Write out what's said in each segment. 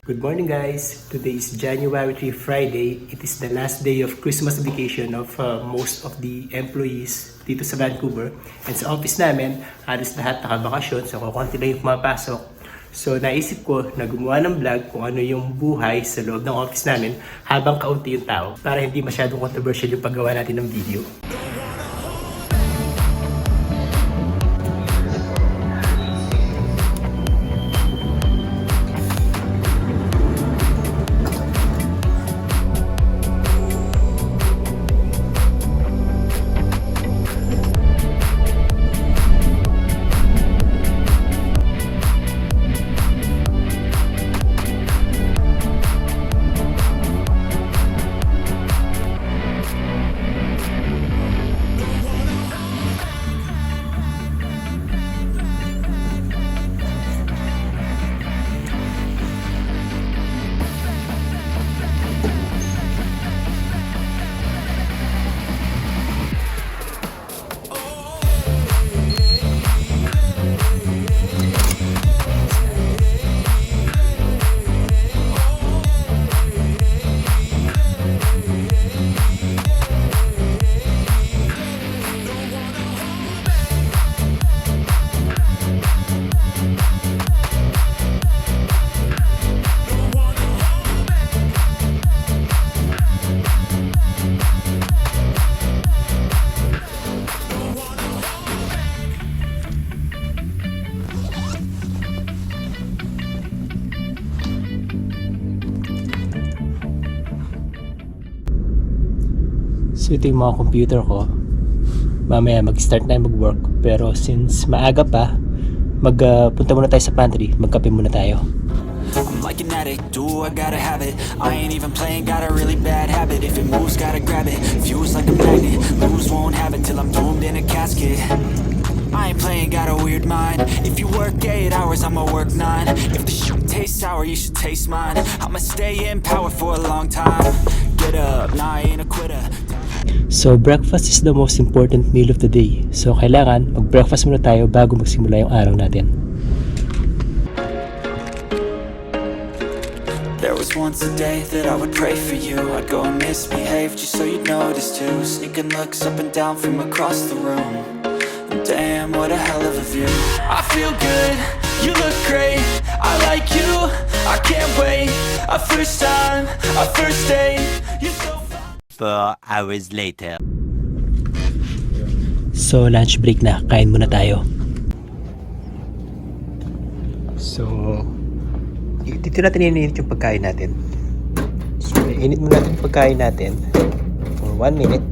Good morning guys! Today is January 3, Friday. It is the last day of Christmas vacation of most of the employees dito sa Vancouver. And sa office namin, halos lahat nakabakasyon, so kukunti lang yung pumapasok. So naisip ko na gumawa ng vlog kung ano yung buhay sa loob ng office namin habang kaunti yung tao para hindi masyadong controversial yung paggawa natin ng video. So ito yung mga computer ko. Mamaya mag-start na mag-work. Pero since maaga pa, punta muna tayo sa pantry. Magkape muna tayo. I'm like an addict, do I gotta have it. I ain't even playing, got a really bad habit. If it moves, gotta grab it. Fuse like a magnet, lose, won't have it till I'm doomed in a casket. I ain't playing, got a weird mind. If you work 8 hours, I'ma work 9. If the shit tastes sour, you should taste mine. I'ma stay in power for a long time. Get up, nah, I ain't a quitter. So breakfast is the most important meal of the day. So kailangan mag-breakfast muna tayo bago magsimula yung araw natin. There was once a day that I would pray for you. I'd go and misbehave just so you'd notice too. Sneaking looks up and down from across the room. Damn, what a hell of a view. I feel good, you look great. I like you, I can't wait. A first time, a first date. You're so 4 hours later. So lunch break na, kain muna tayo. So dito natin ininit yung pagkain natin. So init muna natin yung pagkain natin for 1 minute.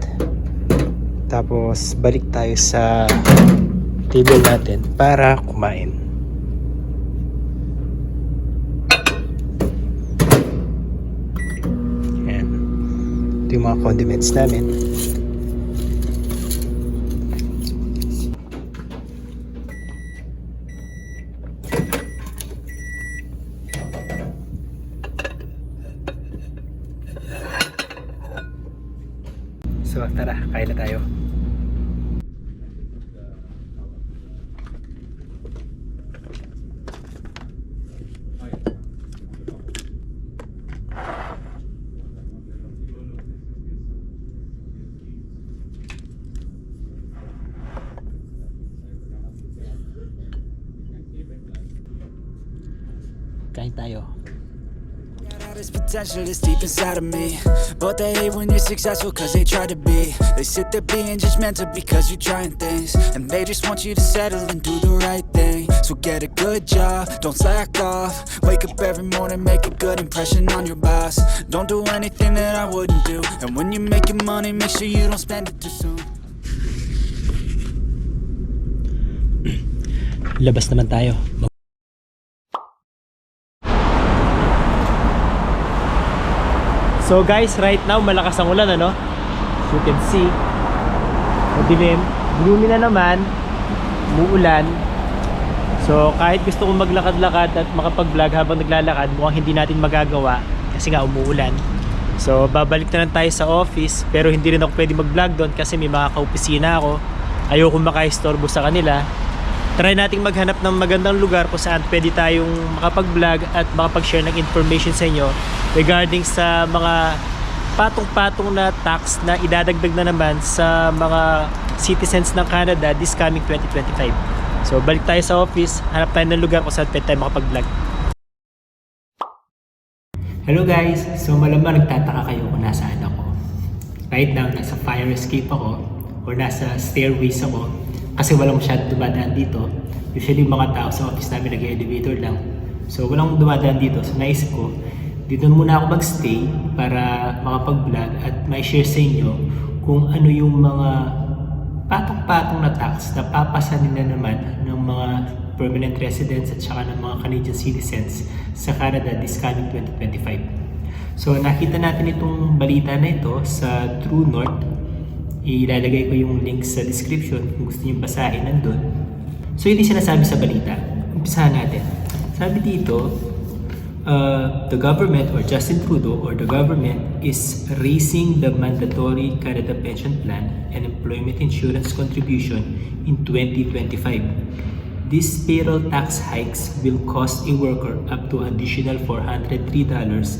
Tapos balik tayo sa table natin para kumain. Ayan. Ito yung mga condiments namin. So tara, kain na tayo. Kain tayo. This potential is deep inside of me, but they hate when you're successful cause they try to be. They sit there being judgmental because you're trying things, and they just want you to settle and do the right thing. So get a good job, don't slack off. Wake up every morning, make a good impression on your boss. Don't do anything that I wouldn't do, and when you're making money, make sure you don't spend it too soon. Labas naman tayo. So guys, right now malakas ang ulan, ano? As you can see, madilim, gloomy na naman, umuulan. So kahit gusto kong maglakad-lakad at makapag-vlog habang naglalakad, mukhang hindi natin magagawa kasi nga umuulan. So babalik na lang tayo sa office, pero hindi rin ako pwede mag-vlog doon kasi may mga kaopisina ako. Ayoko makaistorbo sa kanila. Try nating maghanap ng magandang lugar kung saan pwede tayong makapag-vlog at makapag-share ng information sa inyo regarding sa mga patong-patong na tax na idadagdag na naman sa mga citizens ng Canada this coming 2025. So balik tayo sa office, hanap tayo ng lugar kung saan pwede tayo makapag-vlog. Hello guys! So malamang nagtataka kayo kung nasaan ako. Right now, nasa fire escape ako or nasa stairways ako kasi walang masyadong dumadaan dito. Usually mga tao sa office namin nag-elevator lang. So walang dumadaan dito. So naisip ko, dito muna ako magstay para makapag-vlog at may share sa inyo kung ano yung mga patong-patong na tax na papasanin na naman ng mga permanent residents at saka ng mga Canadian citizens sa Canada this coming 2025. So nakita natin itong balita na ito sa True North. Ilalagay ko yung link sa description kung gusto niyo basahin nandun. So ito yung sinasabi sa balita. Umpisahan natin. Sabi dito, the government or Justin Trudeau or the government is raising the mandatory Canada Pension Plan and Employment Insurance contribution in 2025. These payroll tax hikes will cost a worker up to additional $403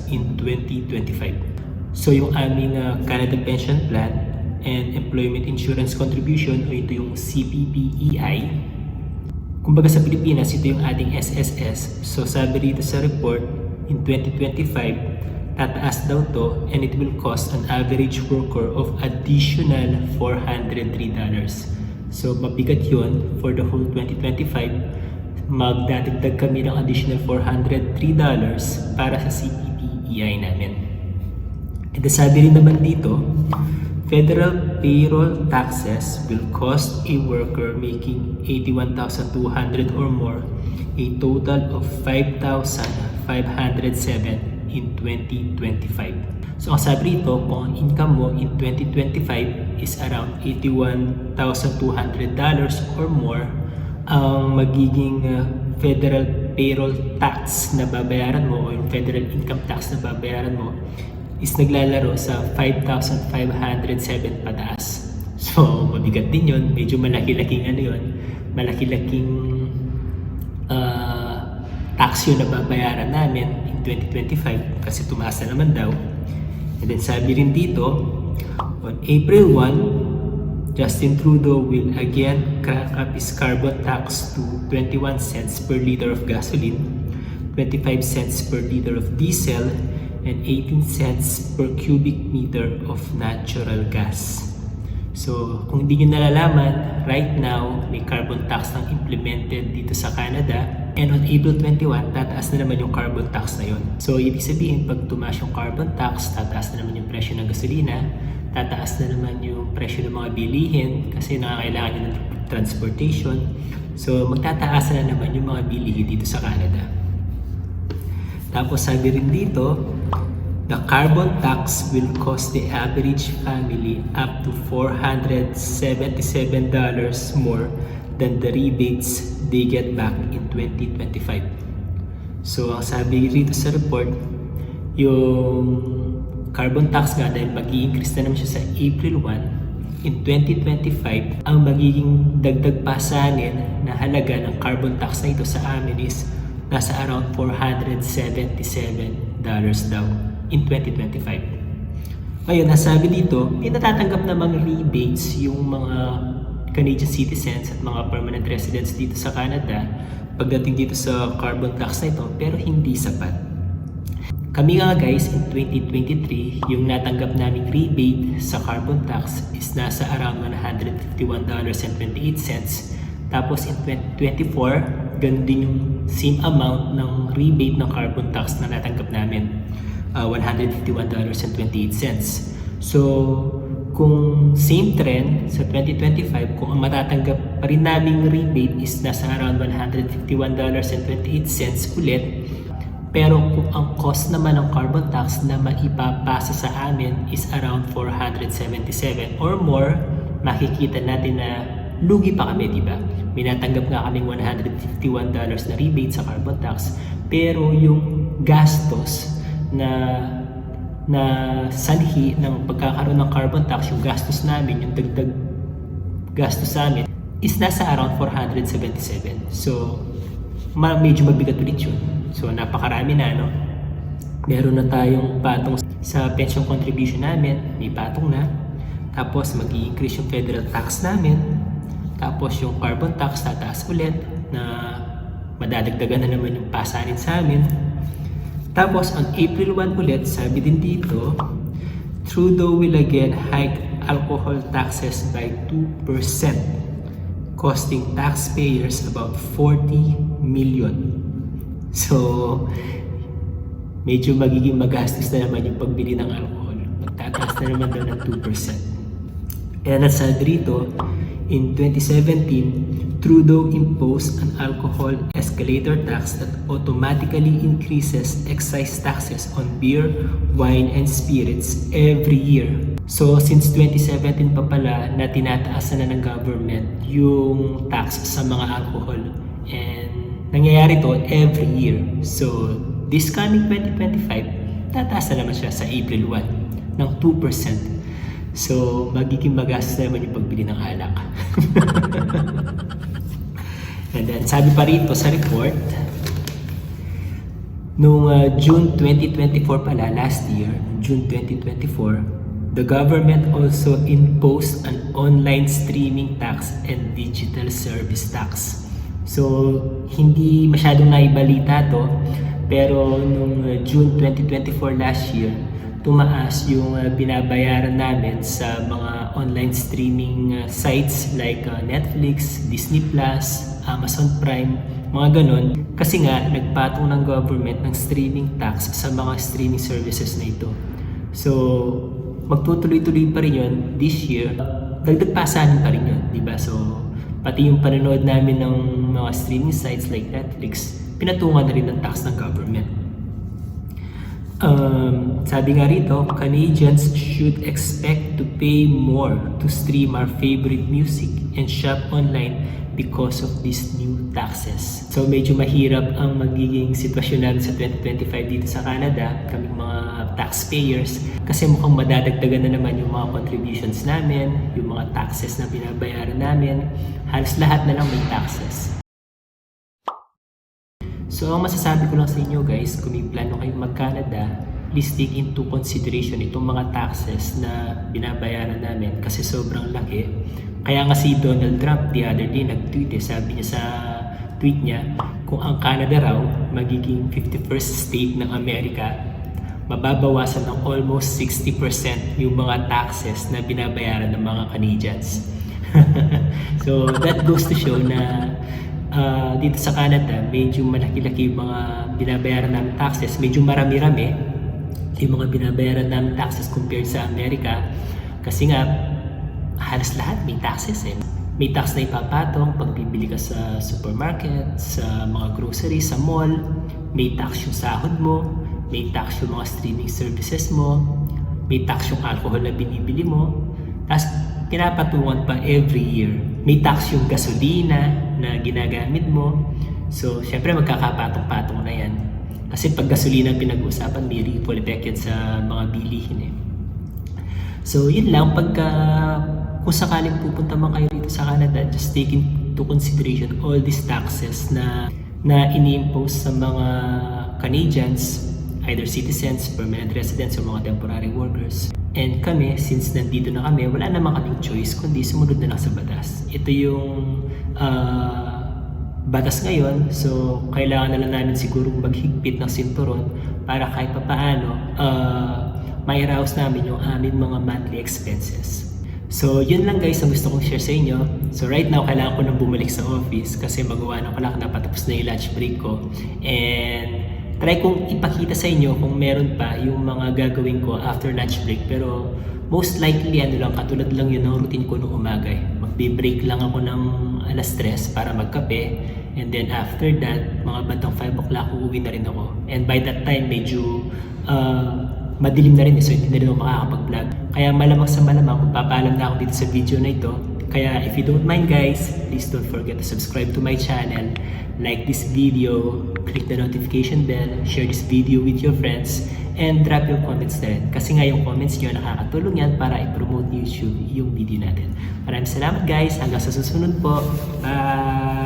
in 2025. So yung aming Canada Pension Plan and Employment Insurance Contribution o ito yung CPP-EI. Kumbaga sa Pilipinas, ito yung ating SSS. So sabi rito sa report, in 2025, tataas daw to and it will cost an average worker of additional $403. So mabigat yun for the whole 2025. Magdadagdag kami ng additional $403 para sa CPP-EI namin. And sabi rin naman dito, federal payroll taxes will cost a worker making $81,200 or more a total of $5,507 in 2025. So ang sabi rito, kung ang income mo in 2025 is around $81,200 or more, ang magiging federal payroll tax na babayaran mo o yung federal income tax na babayaran mo is naglalaro sa 5,507 pataas. So, mabigat din yun. Medyo malaki-laking ano yun. Malaki-laking tax yun na babayaran namin in 2025 kasi tumasa naman daw. And then sabi rin dito, on April 1, Justin Trudeau will again crank up his carbon tax to 21 cents per liter of gasoline, 25 cents per liter of diesel, and 18 cents per cubic meter of natural gas. So, kung hindi nyo nalalaman, right now, may carbon tax nang implemented dito sa Canada. And on April 21, tataas na naman yung carbon tax na yun. So, ibig sabihin, pag tumaas yung carbon tax, tataas na naman yung presyo ng gasolina, tataas na naman yung presyo ng mga bilihin kasi nangangailangan nyo ng transportation. So, magtataas na naman yung mga bilihin dito sa Canada. Tapos sabi rin dito, the carbon tax will cost the average family up to $477 more than the rebates they get back in 2025. So ang sabi rito sa report, yung carbon tax nga dahil mag-i-increase na naman siya sa April 1, in 2025, ang magiging dagdag pasanin na halaga ng carbon tax na ito sa amin is nasa around $477 daw in 2025. Ngayon, nasabi dito, may natatanggap namang rebates yung mga Canadian citizens at mga permanent residents dito sa Canada pagdating dito sa carbon tax na ito, pero hindi sapat. Kami nga guys, in 2023, yung natanggap naming rebate sa carbon tax is nasa around $151.28. Tapos in 2024, ganun din yung same amount ng rebate ng carbon tax na natanggap namin, $151.28. So, kung same trend sa 2025, kung ang matatanggap pa rin naming rebate is nasa around $151.28 ulit, pero kung ang cost naman ng carbon tax na maipapasa sa amin is around $477 or more, makikita natin na lugi pa kami, di ba? May natanggap nga kaming $151 na rebate sa carbon tax, pero yung gastos na sanhi ng pagkakaroon ng carbon tax, yung gastos namin, yung dagdag gastos sa amin, is nasa around 477. So, medyo mabigat ulit yun. So, napakarami na, no? Meron na tayong patong sa pension contribution namin, may patong na. Tapos, mag-i-increase yung federal tax namin. Tapos, yung carbon tax tataas ulit na madadagdagan na naman yung pasanin sa amin. Tapos, on April 1 ulit, sabi din dito, Trudeau will again hike alcohol taxes by 2%, costing taxpayers about 40 million. So, medyo magiging magastos na naman yung pagbili ng alcohol. Magtataas na naman daw ng 2%. And as said rito, in 2017, Trudeau imposed an alcohol escalator tax that automatically increases excise taxes on beer, wine, and spirits every year. So, since 2017 pa pala na tinataasan na ng government yung tax sa mga alcohol. And nangyayari to every year. So, this coming 2025, tataas na naman siya sa April 1 ng 2%. So, magiging magastos na naman yung pagbili ng alak. And then, sabi pa rito sa report, noong June 2024 pala, last year, June 2024, the government also imposed an online streaming tax and digital service tax. So, hindi masyadong naibalita to, pero nung June 2024 last year, tumaas yung binabayaran namin sa mga online streaming sites like Netflix, Disney+, Amazon Prime, mga ganon. Kasi nga, nagpatong ng government ng streaming tax sa mga streaming services na ito. So, magtutuloy-tuloy pa rin yun this year. Dagdag pasanin pa rin yun, di ba? So, pati yung panonood namin ng mga streaming sites like Netflix, pinatungan na rin ng tax ng government. Sabi nga rito, Canadians should expect to pay more to stream our favorite music and shop online because of these new taxes. So medyo mahirap ang magiging sitwasyon namin sa 2025 dito sa Canada, kaming mga taxpayers, kasi mukhang madadagdagan na naman yung mga contributions namin, yung mga taxes na binabayaran namin, halos lahat na lang may taxes. So, ang masasabi ko lang sa inyo guys, kung may plano kayong mag-Canada, please take into consideration itong mga taxes na binabayaran namin kasi sobrang laki. Kaya nga si Donald Trump the other day nag-tweet sabi niya sa tweet niya, kung ang Canada raw magiging 51st state ng Amerika, mababawasan ng almost 60% yung mga taxes na binabayaran ng mga Canadians. So, that goes to show na dito sa Canada, medyo malaki-laki yung mga binabayaran namin taxes. Medyo marami-rami yung mga binabayaran namin taxes compared sa Amerika. Kasi nga, halos lahat may taxes eh. May tax na ipapatong pag bibili ka sa supermarket, sa mga grocery, sa mall. May tax yung sahod mo. May tax yung mga streaming services mo. May tax yung alcohol na binibili mo. Tapos, pinapatungan pa every year. May tax yung gasolina na ginagamit mo. So, syempre magkakapatong-patong na yan. Kasi pag gasolina pinag-uusapan, may ripple effect yan sa mga bilihin eh. So, yun lang. Kung sakaling pupunta man kayo dito sa Canada, just take into consideration all these taxes na ini-impose sa mga Canadians, either citizens, permanent residents, o mga temporary workers. And kami, since nandito na kami, wala naman kaming choice kundi sumunod na lang sa batas. Ito yung batas ngayon, so kailangan na lang namin sigurong maghigpit ng sinturon para kahit papaano mairaos namin yung aming mga monthly expenses. So yun lang guys ang gusto kong share sa inyo. So right now, kailangan ko nang bumalik sa office kasi magawa na ko lang, napatapos na yung lunch break ko. And try kong ipakita sa inyo kung meron pa yung mga gagawin ko after lunch break. Pero most likely, katulad lang yun ng routine ko nung umaga. Magbe-break lang ako ng alas 3 para magkape. And then after that, mga bandang 5 o'clock, uuwi na rin ako. And by that time, medyo madilim na rin. So hindi na rin ako makakapag-vlog. Kaya malamang sa malamang, kung papaalam na ako dito sa video na ito, Kaya if you don't mind guys, please don't forget to subscribe to my channel, like this video, click the notification bell, share this video with your friends, and drop your comments na rin. Kasi nga yung comments nyo nakakatulong yan para i-promote YouTube yung video natin. Maraming salamat guys. Hanggang sa susunod po. Bye!